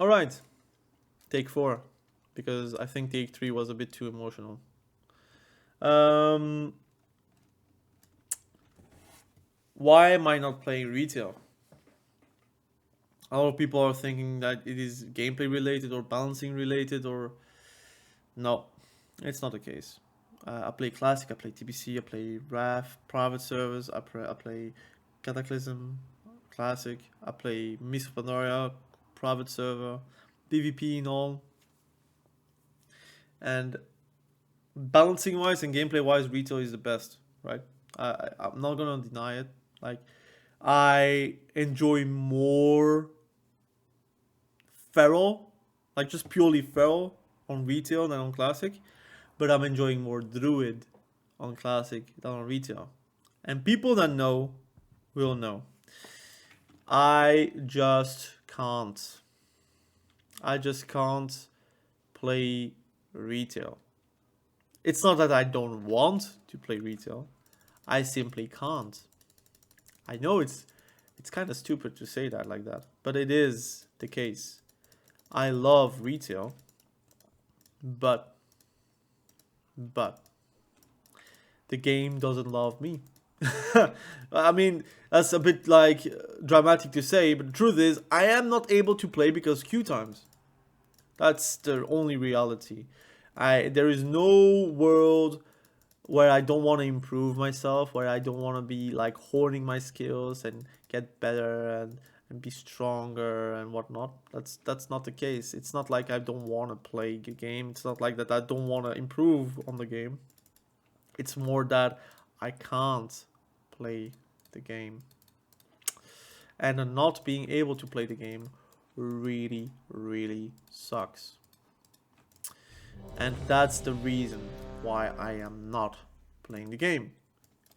All right, take 4, because I think take 3 was a bit too emotional. Why am I not playing retail? A lot of people are thinking that it is gameplay related or balancing related, or no, it's not the case. I play classic, I play TBC, I play RAF, private servers, I play Cataclysm, classic, I play Miss Pandaria, private server, PvP and all. And balancing wise and gameplay wise, retail is the best, right? I'm not gonna deny it. Like, I enjoy more feral, like just purely feral on retail than on classic, but I'm enjoying more druid on classic than on retail. And people that know will know. I just can't. I just can't play retail. It's not that I don't want to play retail. I simply can't. I know it's kind of stupid to say that like that, but it is the case. I love retail, but the game doesn't love me. I mean, that's a bit like dramatic to say, but the truth is I am not able to play because queue times. That's the only reality. There is no world where I don't want to improve myself, where I don't want to be like honing my skills and get better and be stronger and whatnot. That's not the case. It's not like I don't want to play the game. It's not like that I don't want to improve on the game. It's more that I can't play the game. And not being able to play the game really, really sucks. And that's the reason why I am not playing the game.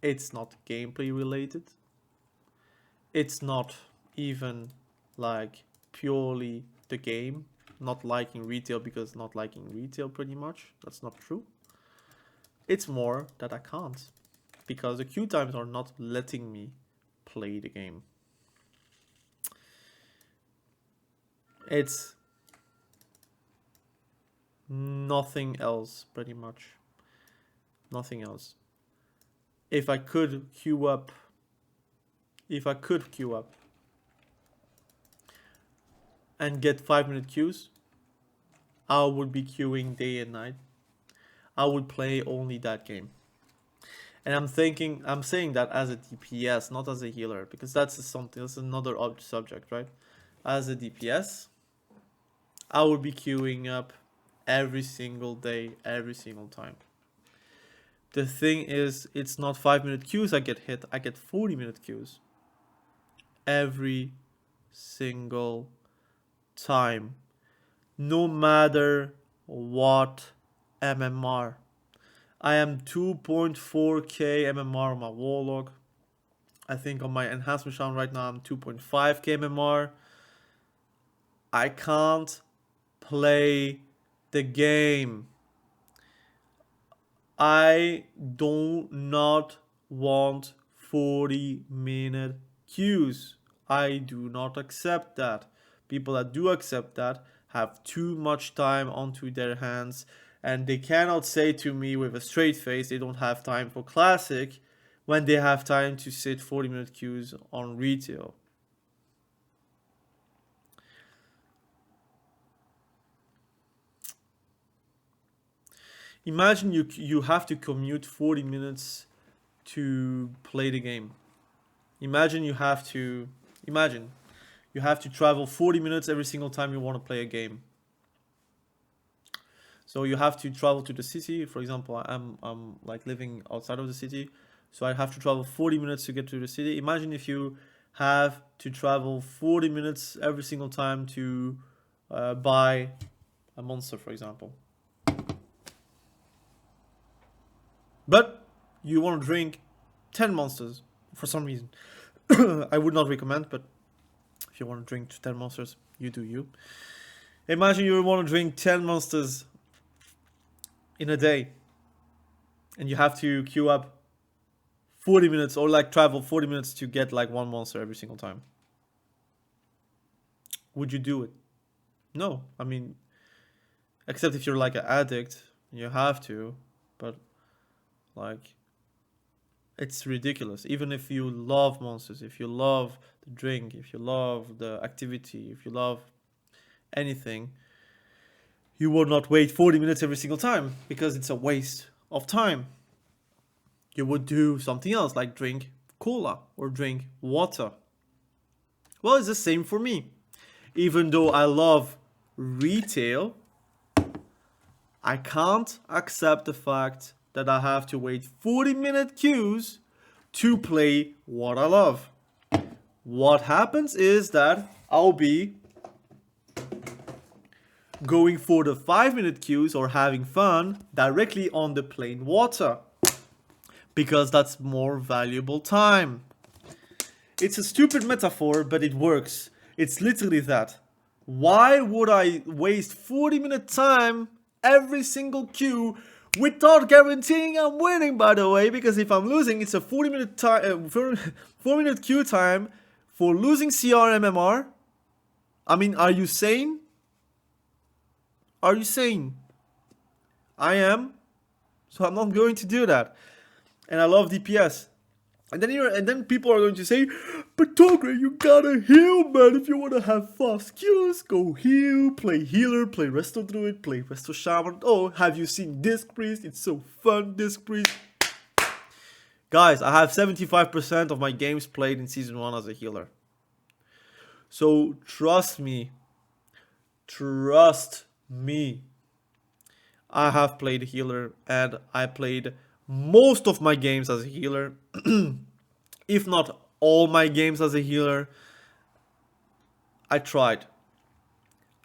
It's not gameplay related. It's not even like purely the game. Not liking retail because not liking retail pretty much. That's not true. It's more that I can't. Because the queue times are not letting me play the game. It's nothing else, pretty much. Nothing else. If I could queue up, and get 5-minute queues, I would be queuing day and night. I would play only that game. And I'm saying that as a DPS, not as a healer, because that's another subject, right? As a DPS, I would be queuing up every single day, every single time. The thing is, it's not 5-minute queues I get hit, I get 40-minute queues. Every single time. No matter what MMR. I am 2.4k MMR on my warlock. I think on my enhancement shaman right now I'm 2.5k MMR. I can't play the game. I do not want 40-minute queues. I do not accept that. People that do accept that have too much time onto their hands, and they cannot say to me with a straight face they don't have time for classic when they have time to sit 40-minute queues on retail. Imagine you have to commute 40 minutes to play the game. Imagine you have to travel 40 minutes every single time you want to play a game. So you have to travel to the city. For example, I'm like living outside of the city, so I have to travel 40 minutes to get to the city. Imagine if you have to travel 40 minutes every single time to buy a monster, for example. But you want to drink 10 monsters for some reason. I would not recommend, but if you want to drink 10 monsters, you do you. Imagine you want to drink 10 monsters in a day, and you have to queue up 40 minutes or like travel 40 minutes to get like one monster every single time. Would you do it? No, I mean, except if you're like an addict, you have to. But like, it's ridiculous. Even if you love monsters, if you love the drink, if you love the activity, if you love anything, you will not wait 40 minutes every single time because it's a waste of time. You would do something else like drink cola or drink water. Well, it's the same for me. Even though I love retail, I can't accept the fact that I have to wait 40-minute queues to play what I love. What happens is that I'll be going for the 5-minute queues or having fun directly on the plain water, because that's more valuable time. It's a stupid metaphor, but it works. It's literally that. Why would I waste 40-minute time every single queue without guaranteeing I'm winning, by the way? Because if I'm losing, it's a 40-minute time, 4-minute queue time for losing CR MMR. I mean, are you sane? Are you sane? I am. So I'm not going to do that. And I love DPS. And then people are going to say, but Togre, you gotta heal, man. If you wanna have fast queues, go heal, play healer, play resto druid, play resto shaman. Oh, have you seen Disc Priest? It's so fun, Disc Priest. Guys, I have 75% of my games played in Season 1 as a healer. So trust me. Trust me. I have played healer and I played most of my games as a healer. If not all my games as a healer. I tried.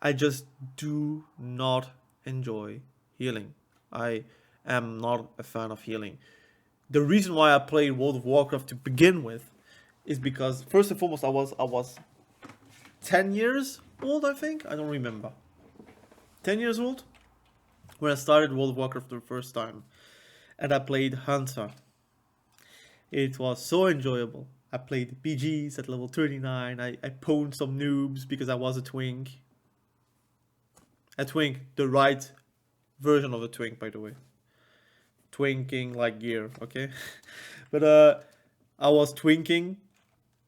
I just do not enjoy healing. I am not a fan of healing. The reason why I played World of Warcraft to begin with is because first and foremost I was 10 years old, I think. I don't remember. 10 years old when I started World of Warcraft the first time. And I played Hunter. It was so enjoyable. I played PGs at level 39. I pwned some noobs because I was a twink. A twink, the right version of a twink, by the way. Twinking like gear, okay? But I was twinking.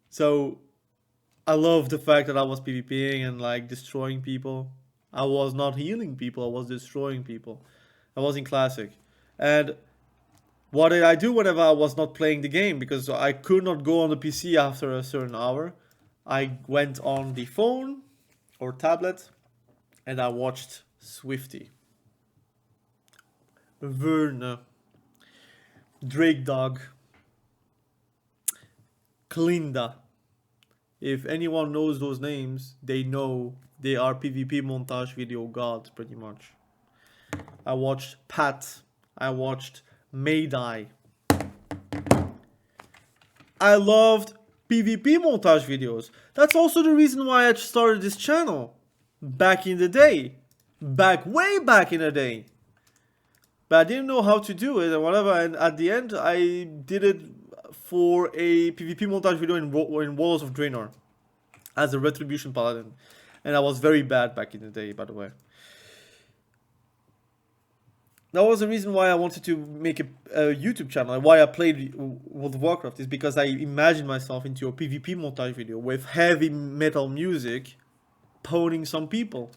So I love the fact that I was PvPing and like destroying people. I was not healing people, I was destroying people. I was in Classic. And what did I do whenever I was not playing the game? Because I could not go on the PC after a certain hour. I went on the phone or tablet and I watched Swifty, Verne, Drake Dog, Klinda. If anyone knows those names, they know they are PvP montage video gods, pretty much. I watched Pat. I watched Maydai. I loved PvP montage videos. That's also the reason why I started this channel. Back in the day. Way back in the day. But I didn't know how to do it and whatever. And at the end, I did it for a PvP montage video in Walls of Draenor. As a Retribution Paladin. And I was very bad back in the day, by the way. That was the reason why I wanted to make a YouTube channel and why I played World of Warcraft is because I imagined myself into a PvP montage video with heavy metal music, pwning some people,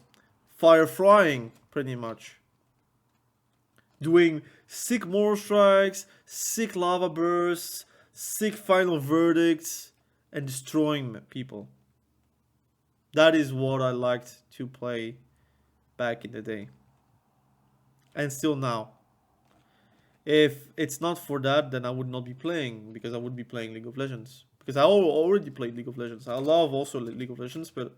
fire frying pretty much, doing sick mortal strikes, sick lava bursts, sick final verdicts, and destroying people. That is what I liked to play back in the day. And still now. If it's not for that, then I would not be playing, because I would be playing League of Legends. Because I already played League of Legends. I love also League of Legends, but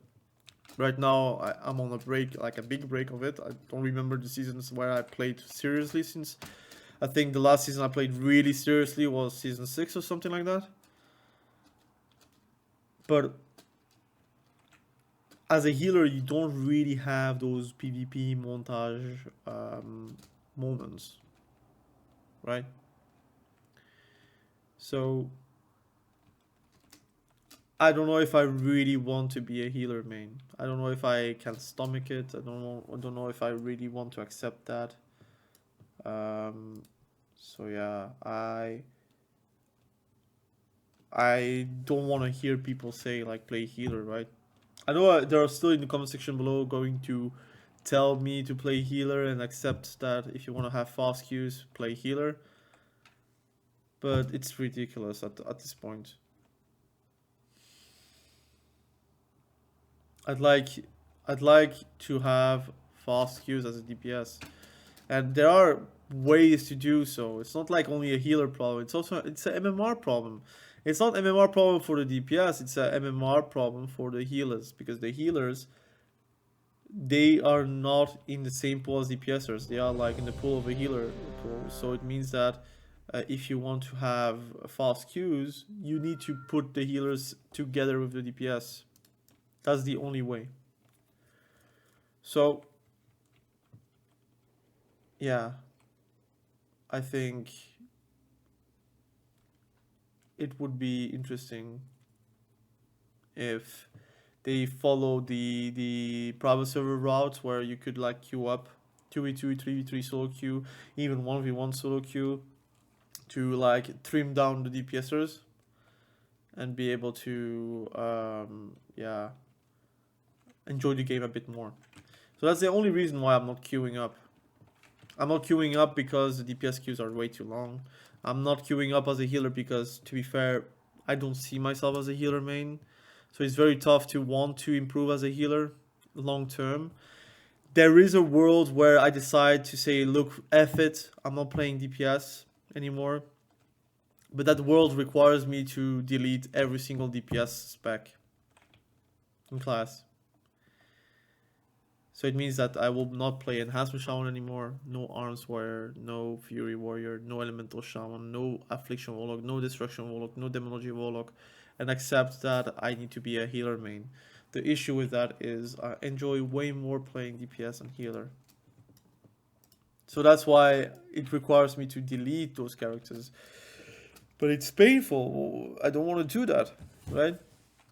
right now I'm on a break, like a big break of it. I don't remember the seasons where I played seriously, since I think the last season I played really seriously was season 6 or something like that. But as a healer, you don't really have those PvP montage moments, right? So I don't know if I really want to be a healer main. I don't know if I can stomach it. I don't know if I really want to accept that. So yeah, I don't want to hear people say like play healer, right? I know there are still in the comment section below going to tell me to play healer and accept that if you want to have fast queues, play healer. But it's ridiculous at this point. I'd like to have fast queues as a DPS, and there are ways to do so. It's not like only a healer problem. It's also an MMR problem. It's not MMR problem for the DPS. It's a MMR problem for the healers, because the healers, they are not in the same pool as DPSers. They are like in the pool of a healer pool. So it means that if you want to have fast queues, you need to put the healers together with the DPS. That's the only way. So yeah, I think it would be interesting if they follow the private server route where you could like queue up 2v2, 3v3 solo queue, even 1v1 solo queue, to like trim down the DPSers and be able to yeah, enjoy the game a bit more. So that's the only reason why I'm not queuing up. I'm not queuing up because the DPS queues are way too long. I'm not queuing up as a healer because, to be fair, I don't see myself as a healer main. So it's very tough to want to improve as a healer long term. There is a world where I decide to say, look, F it, I'm not playing DPS anymore. But that world requires me to delete every single DPS spec in class. So it means that I will not play Enhancement Shaman anymore, no Arms Warrior, no Fury Warrior, no Elemental Shaman, no Affliction Warlock, no Destruction Warlock, no Demonology Warlock, and accept that I need to be a healer main. The issue with that is I enjoy way more playing DPS and healer. So that's why it requires me to delete those characters. But it's painful. I don't want to do that, right?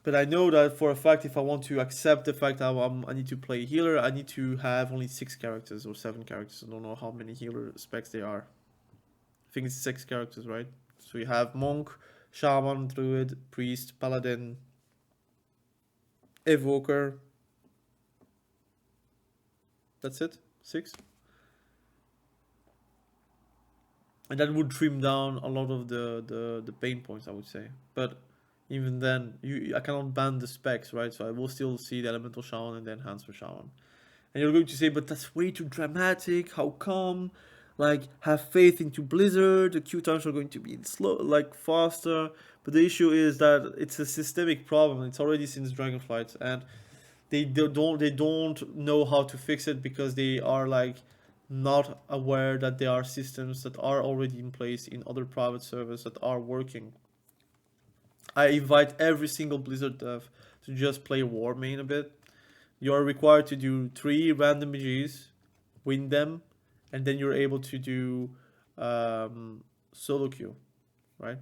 But I know that for a fact, if I want to accept the fact that I need to play healer, I need to have only 6 characters or 7 characters. I don't know how many healer specs they are. I think it's 6 characters, right? So you have monk, shaman, druid, priest, paladin, evoker. That's it? 6? And that would trim down a lot of the pain points, I would say. But even then, I cannot ban the specs, right? So I will still see the elemental shaman and the enhancement shaman. And you're going to say, but that's way too dramatic. How come? Like, have faith into Blizzard. The queue times are going to be slow, like faster. But the issue is that it's a systemic problem. It's already since Dragonflight, and they don't know how to fix it because they are like not aware that there are systems that are already in place in other private servers that are working. I invite every single Blizzard dev to just play War main a bit. You are required to do 3 random mages, win them, and then you're able to do solo queue, right?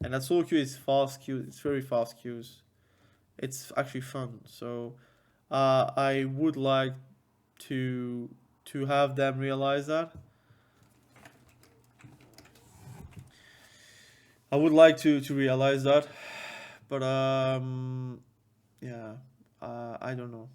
And that solo queue is fast queue. It's very fast queues. It's actually fun. So I would like to have them realize that. I would like to realize that, but yeah, I don't know.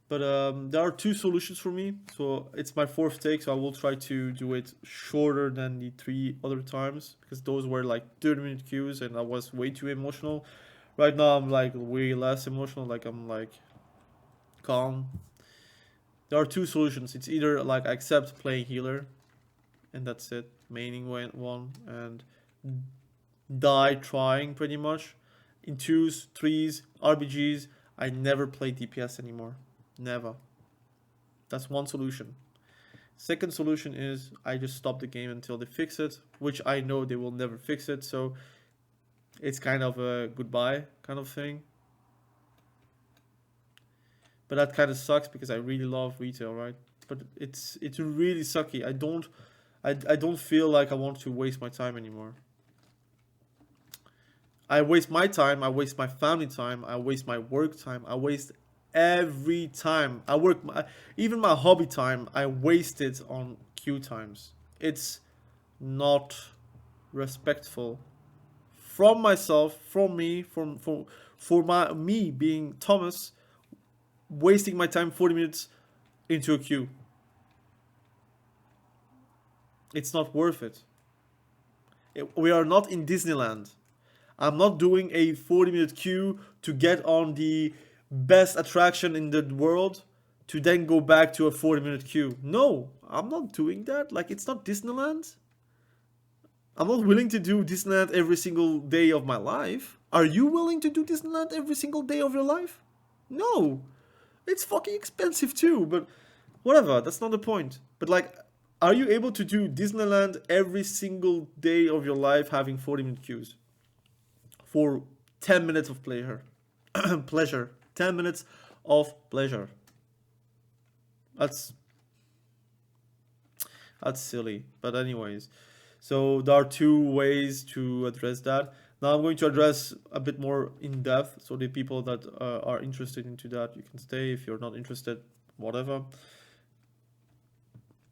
But there are 2 solutions for me, so it's my 4th take, so I will try to do it shorter than the 3 other times, because those were like 30-minute queues and I was way too emotional. Right now I'm like way less emotional, like I'm like calm. There are 2 solutions. It's either like I accept playing healer, and that's it, maining one, and die trying pretty much. In 2s, 3s, RBGs, I never play DPS anymore. Never. That's one solution. Second solution is I just stop the game until they fix it, which I know they will never fix it, so it's kind of a goodbye kind of thing. But that kind of sucks because I really love retail, right? But it's really sucky. I don't feel like I want to waste my time anymore. I waste my time, I waste my family time, I waste my work time, I waste every time. I work, even my hobby time, I waste it on queue times. It's not respectful from myself, from me, for me being Thomas, wasting my time 40 minutes into a queue. It's not worth it. We are not in Disneyland. I'm not doing a 40-minute queue to get on the best attraction in the world to then go back to a 40-minute queue. No, I'm not doing that. Like, it's not Disneyland. I'm not willing to do Disneyland every single day of my life. Are you willing to do Disneyland every single day of your life? No. It's fucking expensive too, but whatever, that's not the point. But like, are you able to do Disneyland every single day of your life having 40-minute queues? For 10 minutes of pleasure. 10 minutes of pleasure. That's silly. But anyways, so there are two ways to address that. Now I'm going to address a bit more in depth. So the people that are interested into that, you can stay. If you're not interested, whatever.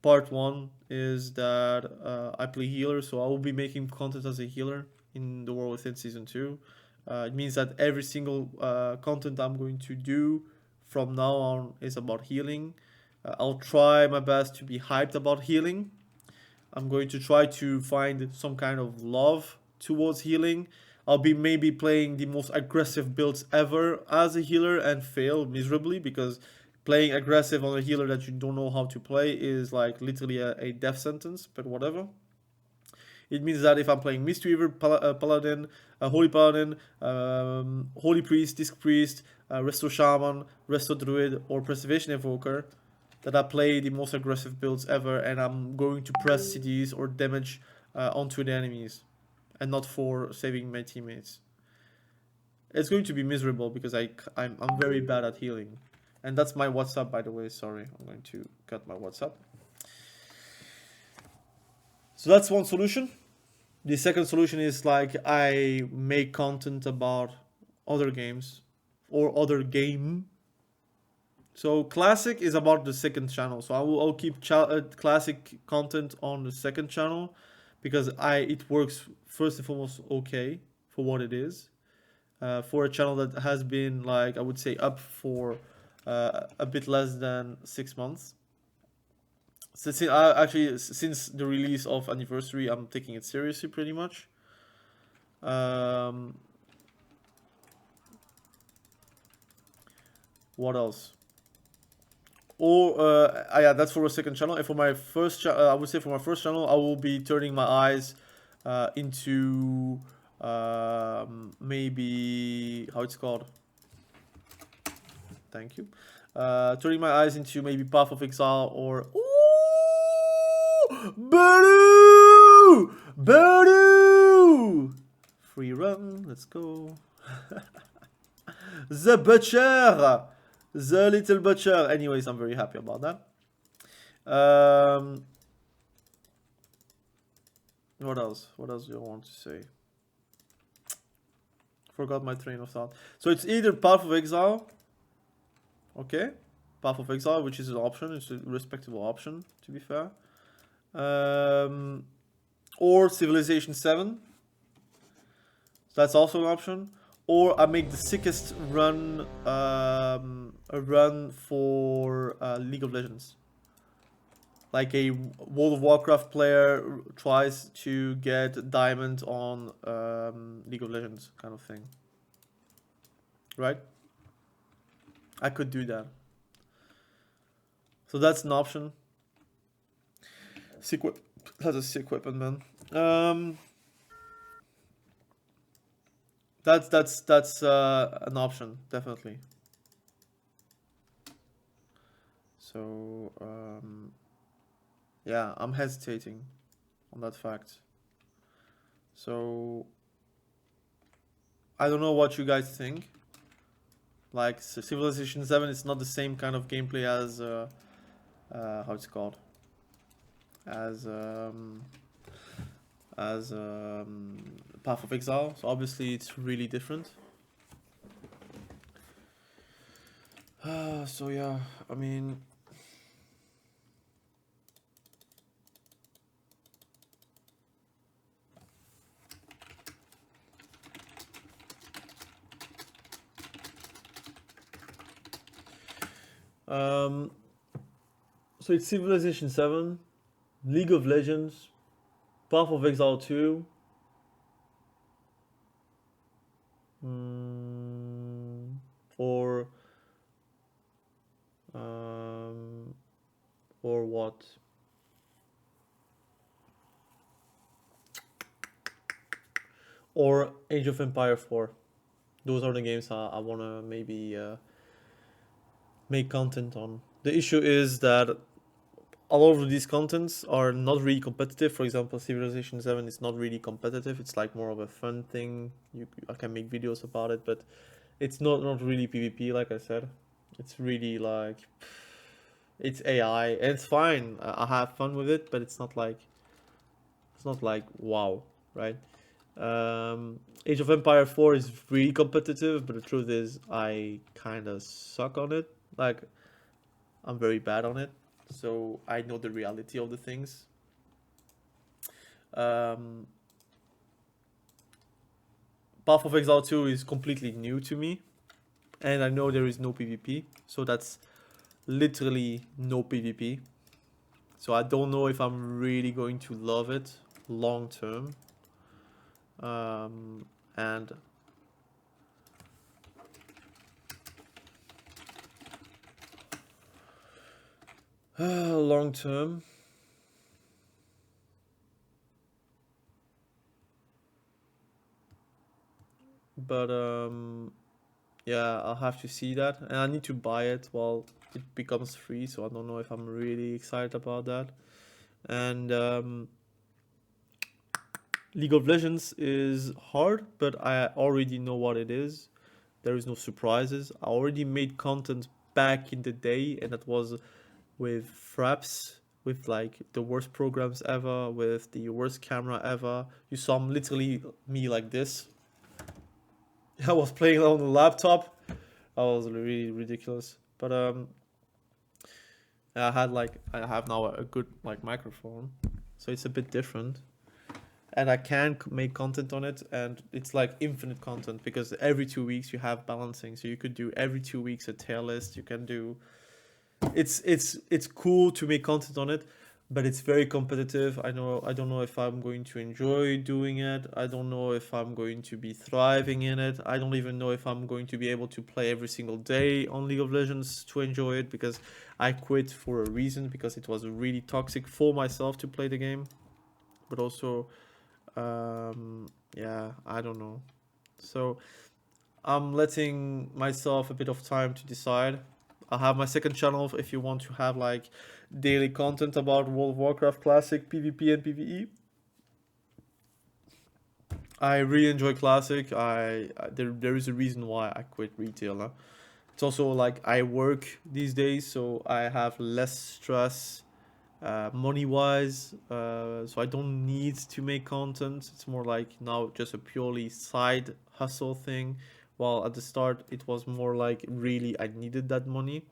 Part one is that I play healer, so I will be making content as a healer in the World Within Season 2. It means that every single content I'm going to do from now on is about healing. I'll try my best to be hyped about healing. I'm going to try to find some kind of love towards healing. I'll be maybe playing the most aggressive builds ever as a healer and fail miserably, because playing aggressive on a healer that you don't know how to play is like literally a death sentence, but whatever. It means that if I'm playing mistweaver, Paladin, Holy Paladin, Holy Priest, Disc Priest, Resto Shaman, Resto Druid, or Preservation Evoker, that I play the most aggressive builds ever, and I'm going to press CDs or damage onto the enemies, and not for saving my teammates. It's going to be miserable because I'm very bad at healing. And that's my WhatsApp, by the way. Sorry, I'm going to cut my WhatsApp. So that's one solution. The second solution is like I make content about other games or other game. So classic is about the second channel. So I'll keep classic content on the second channel because it works first and foremost okay for what it is. For a channel that has been, like, I would say up for a bit less than 6 months. So since the release of Anniversary, I'm taking it seriously pretty much. What else? Or yeah, that's for a second channel. And for my first channel, I would say for my first channel, I will be turning my eyes into maybe, how it's called? Thank you. Turning my eyes into maybe Path of Exile or Boo! Boo! Free run, let's go. The Butcher! The Little Butcher. Anyways, I'm very happy about that. What else? What else do I want to say? Forgot my train of thought. So it's either Path of Exile. Okay. Path of Exile, which is an option. It's a respectable option, to be fair. Or Civilization 7. That's also an option. Or I make the sickest run, a run for League of Legends. Like a World of Warcraft player tries to get diamond on League of Legends kind of thing. Right? I could do that. So that's an option. That's a sick weapon, man. That's an option, definitely. So yeah, I'm hesitating on that fact. So I don't know what you guys think. Like Civilization 7 is not the same kind of gameplay as how it's called, as as Path of Exile. So obviously it's really different. So yeah, I mean, so it's Civilization 7, League of Legends, Path of Exile 2, or what? Or Age of Empire 4. Those are the games I wanna maybe make content on. The issue is that a lot of these contents are not really competitive. For example, Civilization 7 is not really competitive. It's like more of a fun thing. I can make videos about it, but it's not really PvP, like I said. It's really like it's AI, and it's fine. I have fun with it, but it's not like wow, right? Age of Empire 4 is really competitive, but the truth is I kind of suck on it. Like I'm very bad on it, so I know the reality of the things. Um, Path of Exile 2 is completely new to me, and I know there is no PvP, so that's literally no PvP. So I don't know if I'm really going to love it long term. And long term. But yeah, I'll have to see that, and I need to buy it while it becomes free. So I don't know if I'm really excited about that. And League of Legends is hard, but I already know what it is. There is no surprises. I already made content back in the day, and that was with fraps, with like the worst programs ever, with the worst camera ever. You saw literally me like this. I was playing on the laptop. That was really ridiculous. But I have now a good like microphone, so it's a bit different. And I can make content on it, and it's like infinite content because every 2 weeks you have balancing, so you could do every 2 weeks a tier list. You can do it's cool to make content on it, but it's very competitive. I don't know if I'm going to enjoy doing it. I don't know if I'm going to be thriving in it. I don't even know if I'm going to be able to play every single day on League of Legends to enjoy it, because I quit for a reason, because it was really toxic for myself to play the game, but also yeah, I don't know. So I'm letting myself a bit of time to decide. I'll have my second channel if you want to have like daily content about World of Warcraft Classic, PvP and PvE. I really enjoy Classic. There is a reason why I quit retail. Huh? It's also like I work these days, so I have less stress money wise, so I don't need to make content. It's more like now just a purely side hustle thing, while at the start it was more like really I needed that money.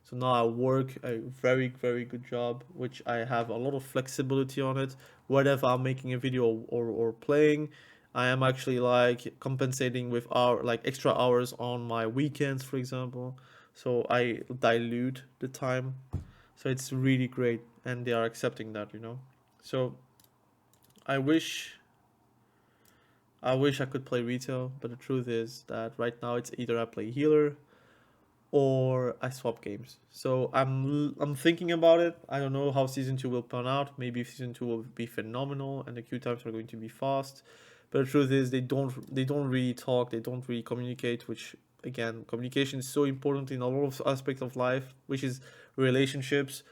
So now I work a very good job, which I have a lot of flexibility on it. Whatever I'm making a video or playing, I am actually like compensating with extra hours on my weekends, for example. So I dilute the time, so it's really great, and they are accepting that. So I wish I could play retail, but the truth is that right now it's either I play healer or I swap games. So I'm thinking about it. I don't know how season 2 will pan out. Maybe season 2 will be phenomenal and the queue times are going to be fast. But the truth is they don't really talk, they don't really communicate, which again, communication is so important in a lot of aspects of life, which is relationships,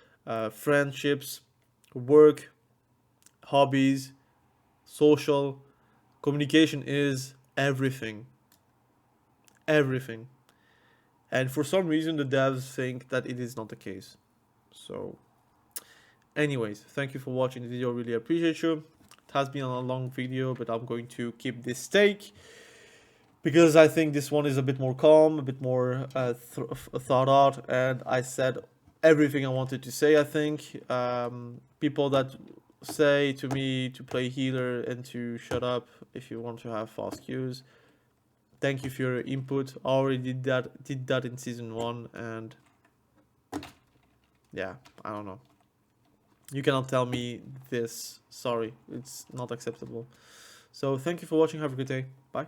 friendships, work, hobbies, social. Communication is everything. Everything. And for some reason, the devs think that it is not the case. So, anyways, thank you for watching the video. Really appreciate you. has been a long video, but I'm going to keep this take because I think this one is a bit more calm, a bit more thought out, and I said everything I wanted to say. I think people that say to me to play healer and to shut up if you want to have fast queues, thank you for your input. I already did that in season 1, and yeah, I don't know. You cannot tell me this. Sorry, it's not acceptable. So thank you for watching. Have a good day. Bye.